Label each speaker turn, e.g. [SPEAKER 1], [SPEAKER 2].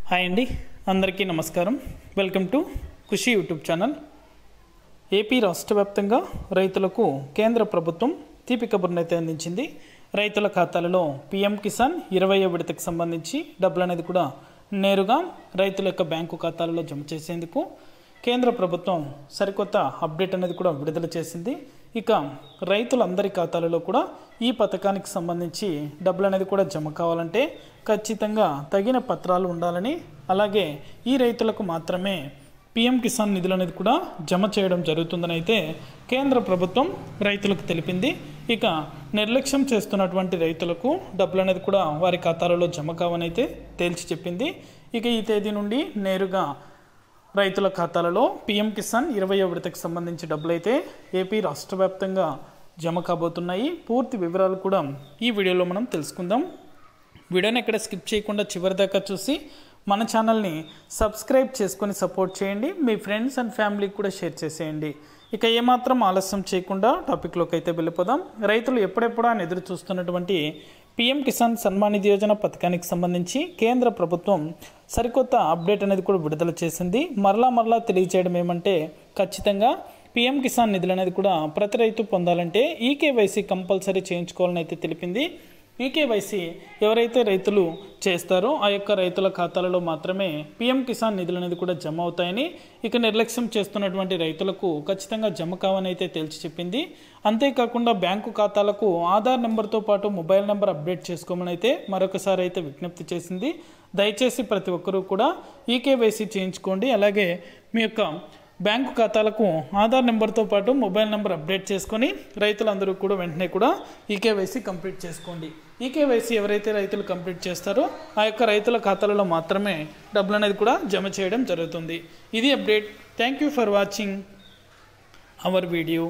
[SPEAKER 1] Hi అండి, అందరికీ నమస్కారం. Welcome to Khushi YouTube channel. AP రాష్ట్ర వ్యాప్తంగా రైతులకు కేంద్ర ప్రభుత్వం తీపి కబుర్నైతే అందించింది. రైతుల ఖాతాలలో పీఎం కిసాన్ 20వ విడతకు సంబంధించి డబ్బులు అనేది కూడా నేరుగా రైతుల యొక్క బ్యాంకు ఖాతాలలో జమ చేసేందుకు కేంద్ర ప్రభుత్వం సరికొత్త అప్డేట్ అనేది కూడా విడుదల చేసింది. ఇక రైతులందరి ఖాతాలలో కూడా ఈ పథకానికి సంబంధించి డబ్బులు అనేది కూడా జమ కావాలంటే ఖచ్చితంగా తగిన పత్రాలు ఉండాలని, అలాగే ఈ రైతులకు మాత్రమే పీఎం కిసాన్ నిధులు అనేది కూడా జమ చేయడం జరుగుతుందని అయితే కేంద్ర ప్రభుత్వం రైతులకు తెలిపింది. ఇక నిర్లక్ష్యం చేస్తున్నటువంటి రైతులకు డబ్బులు అనేది కూడా వారి ఖాతాలలో జమ కావని అయితే తేల్చి చెప్పింది. ఇక ఈ తేదీ నుండి నేరుగా రైతుల ఖాతాలలో పీఎం కిసాన్ 20వ విడతకు సంబంధించి డబ్బులు అయితే ఏపీ రాష్ట్ర వ్యాప్తంగా జమ కాబోతున్నాయి. పూర్తి వివరాలు కూడా ఈ వీడియోలో మనం తెలుసుకుందాం. వీడియోని ఎక్కడ స్కిప్ చేయకుండా చివరి దాకా చూసి మన ఛానల్ని సబ్స్క్రైబ్ చేసుకొని సపోర్ట్ చేయండి. మీ ఫ్రెండ్స్ అండ్ ఫ్యామిలీకి కూడా షేర్ చేసేయండి. ఇక ఏమాత్రం ఆలస్యం చేయకుండా టాపిక్లోకి అయితే వెళ్ళిపోదాం. రైతులు ఎప్పుడెప్పుడా ఎదురు చూస్తున్నటువంటి పీఎం కిసాన్ సన్మాన్ నిధి యోజన పథకానికి సంబంధించి కేంద్ర ప్రభుత్వం సరికొత్త అప్డేట్ అనేది కూడా విడుదల చేసింది. మరలా తెలియజేయడం ఏమంటే, ఖచ్చితంగా పీఎం కిసాన్ నిధులు అనేది కూడా ప్రతి రైతు పొందాలంటే ఈకేవైసీ కంపల్సరీ చేయించుకోవాలని అయితే తెలిపింది. ఈకేవైసీ ఎవరైతే రైతులు చేస్తారో ఆ యొక్క రైతుల ఖాతాలలో మాత్రమే పీఎం కిసాన్ నిధులు అనేది కూడా జమ అవుతాయని, ఇక నిర్లక్ష్యం చేస్తున్నటువంటి రైతులకు ఖచ్చితంగా జమ కావని అయితే తేల్చి చెప్పింది. అంతేకాకుండా బ్యాంకు ఖాతాలకు ఆధార్ నెంబర్తో పాటు మొబైల్ నెంబర్ అప్డేట్ చేసుకోమని అయితే మరొకసారి అయితే విజ్ఞప్తి చేసింది. దయచేసి ప్రతి ఒక్కరూ కూడా ఈకేవైసీ చేయించుకోండి. అలాగే మీ యొక్క బ్యాంకు ఖాతాలకు ఆధార్ నెంబర్తో పాటు మొబైల్ నెంబర్ అప్డేట్ చేసుకొని రైతులందరూ కూడా వెంటనే కూడా ఈకేవైసీ కంప్లీట్ చేసుకోండి. ఈకేవైసీ ఎవరైతే రైతులు కంప్లీట్ చేస్తారో ఆ యొక్క రైతుల ఖాతాలలో మాత్రమే డబ్బులు అనేది కూడా జమ చేయడం జరుగుతుంది. ఇది update. Thank you for watching our video.